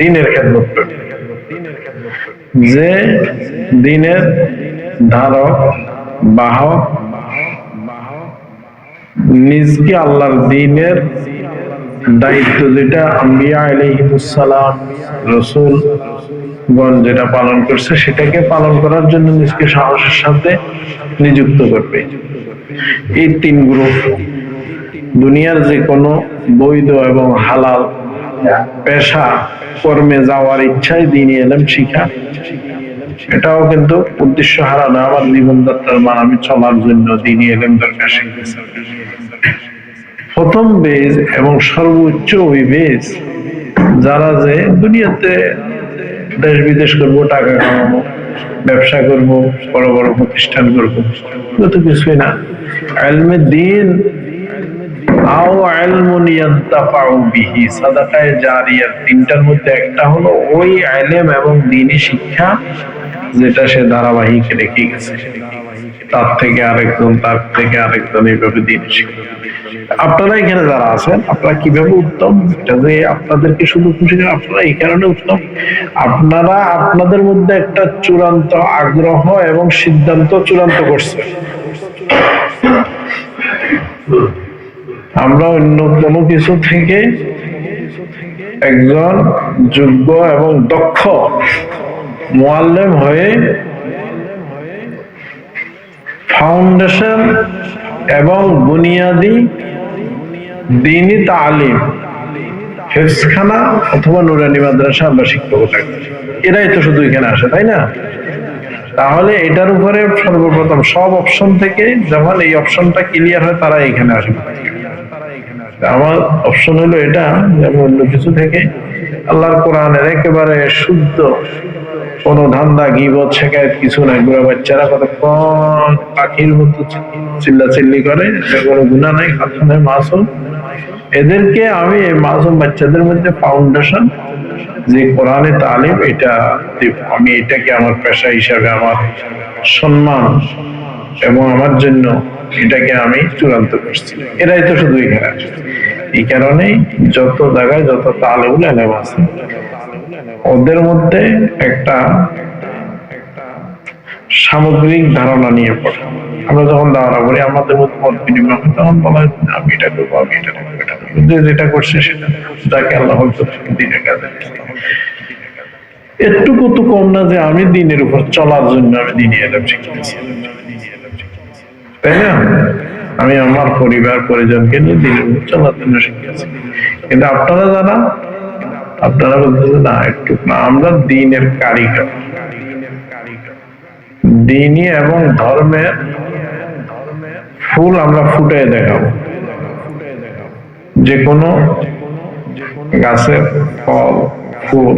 দিনের খেদমত করবে, যে দিনের ধারক বাহক, নিজকে আল্লাহর দিনের দায়িত্ব যেটা আম্বিয়া আলাইহিস সালাম রাসূলগণ যেটা পালন করছে সেটাকে পালন করার জন্য নিজকে সাহসের সাথে নিযুক্ত করবে। এই তিন গ্রুপ দুনিয়ার যে কোনো বৈধ এবং হালাল পেশা কর্মে যাওয়ার ইচ্ছায় দ্বীনি ইলম শিখা, এটাও কিন্তু উদ্দেশ্য হারা না। আমার জীবনযাত্রার মান আমি চলার জন্য দ্বীনি ইলম দরকার শিখতেছে। প্রথম বেজ এবং সর্বোচ্চ ওই বেজ যারা যে দুনিয়াতে দেশ বিদেশ করবো, টাকা কামাবো, ব্যবসা করবো, বড় বড় প্রতিষ্ঠান করবো, তো কিছুই না। ইলমে দ্বীন আও ইলমুন ইয়ানতাফাউ বিহি, সাদাকায়ে জারিয়া, তিনটার মধ্যে একটা হলো ওই ইলম এবং দ্বীনি শিক্ষা যেটা সে ধারাবাহিক রেখে গেছে, তার থেকে আরেকজন, তার থেকে আরেকজন, এইভাবে দ্বীনি শিক্ষা। আপনারা এখানে যারা আছেন, আপনারা কিভাবে উত্তম, এটা যে আপনাদেরকে শুধু খুশি করে, আপনারা এই কারণে উত্তম, আপনারা আপনাদের মধ্যে একটা চূড়ান্ত আগ্রহ এবং সিদ্ধান্ত চূড়ান্ত করছে। আমরা অন্য কোনো কিছু থেকে একজন যোগ্য এবং দক্ষ মুআল্লিম হয়ে ফাউন্ডেশন এবং বুনিয়াদি দ্বীনি তালিম, হেফজখানা অথবা নুরানি মাদ্রাসা আমরা শিক্ষক থাকবো, এরাই তো শুধু এখানে আসে, তাই না? তাহলে এটার উপরে সর্বপ্রথম সব অপশন থেকে যখন এই অপশনটা ক্লিয়ার হয়, তারা এখানে আসবে। আমার অপশন হলো এটা, যেমন অন্য কিছু থেকে আল্লাহর কোরআনের একেবারে শুদ্ধ, কোন ধান্দা গীবত শেখায়ত কিছু নাই। বুড়া বাচ্চারা কতক্ষণ পাখির মতো চিল্লাচিল্লি করে, কোনো গুনাহ নাই, খাতা নাই, মাসুম। এদেরকে আমি এই মাসুম বাচ্চাদের মধ্যে ফাউন্ডেশন যে কোরআনে তালিম, এটা আমি এটাকে আমার পেশা হিসাবে, আমার সম্মান এবং আমার জন্য এটাকে আমি চূড়ান্ত করছি। এরাই তো শুধু এখানে আসে। এই কারণেই যত জায়গায় যত তালিবুল ইলম আছে, ওদের মধ্যে একটা সামগ্রিক ধারণা নিয়ে পড়ে। আমরা যখন ধারণা করি, আমাদের মধ্যে মত বিনিময় হয়, তখন বলা হয় আমি এটা করবো, আমি এটা করবো, এটা করবো, যে যেটা করছে সেটা, যাকে আল্লাহ দিনের কাজে। এটুকু তো কম না যে আমি দিনের উপর চলার জন্য আমি দ্বীনি ইলম শিখতেছি, তাই না? আমি আমার পরিবার পরিজনকে নিয়ে দ্বীনের উপর চলার জন্য শিখতেছি। কিন্তু আপনারা যারা, আপনারা বলতেছেন না, একটু না, আমরা দ্বীনের কারিগর, দ্বীনি এবং ধর্মের ফুল আমরা ফুটে দেখাবো। যে কোনো গাছের ফল ফুল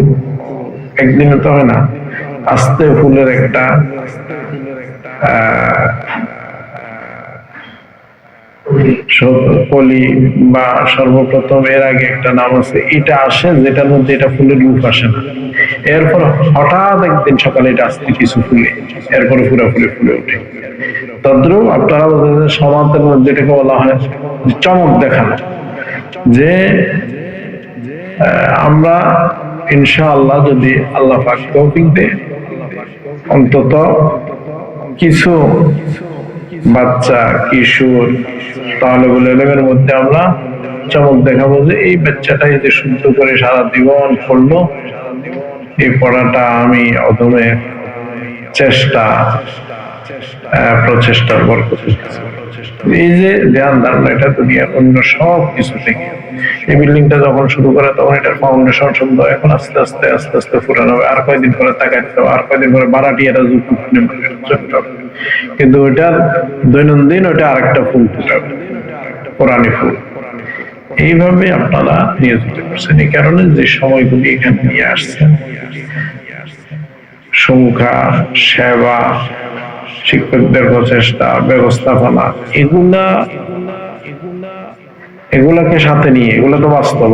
একদিনে তো হয় না, আস্তে ফুলের একটা কলি বা সর্বপ্রথম এর আগে একটা নাম আছে, এটা আসে যেটার মধ্যে এটা ফুলের রূপ আসে না। এরপর হঠাৎ একদিন সকালে এটা আসতে কিছু ফুলে, এরপরে পুরোপুরি ফুলে ওঠে। তদ্রুপ আপনারা সমাজের মধ্যে যেটাকে বলা হয় চমক দেখানো, যে আমরা ইনশাআল্লাহ যদি আল্লাহ পাক তৌফিক দেয়, অন্তত কিছু বাচ্চা, কিশোর, তালিবুল ইলমের মধ্যে আমরা চমক দেখাবো যে এই বাচ্চাটাই যে শুদ্ধ করে সারা জীবন পড়লো, এই পড়াটা আমি অদমে চেষ্টা প্রচেষ্টার বরকতে। এই যে ধ্যান ধারণা, এটা দুনিয়ার অন্য সব কিছু থেকে, এই বিল্ডিংটা যখন শুরু করে তখন এটার ফাউন্ডেশন সুন্দর, এখন আস্তে আস্তে আস্তে আস্তে ফুরানো হবে, আর কয়েকদিন পরে তাকাইতে হবে, আর কয়েকদিন পরে বারাটিয়াটা কিন্তু ওইটার দৈনন্দিন ওইটা আরেকটা ফুল ফুটাবে, কোরআনি ফুল। এইভাবে আপনারা নিয়োজিত করছেন। এই কারণে যে সময়গুলি এখানে নিয়ে আসছেন, সংখ্যা, সেবা, শিক্ষকদের প্রচেষ্টা, ব্যবস্থাপনা, এগুলাকে সাথে নিয়ে, এগুলো তো বাস্তব,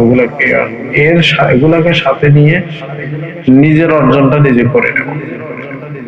এগুলাকে সাথে নিয়ে নিজের অর্জনটা নিজে করে নেব।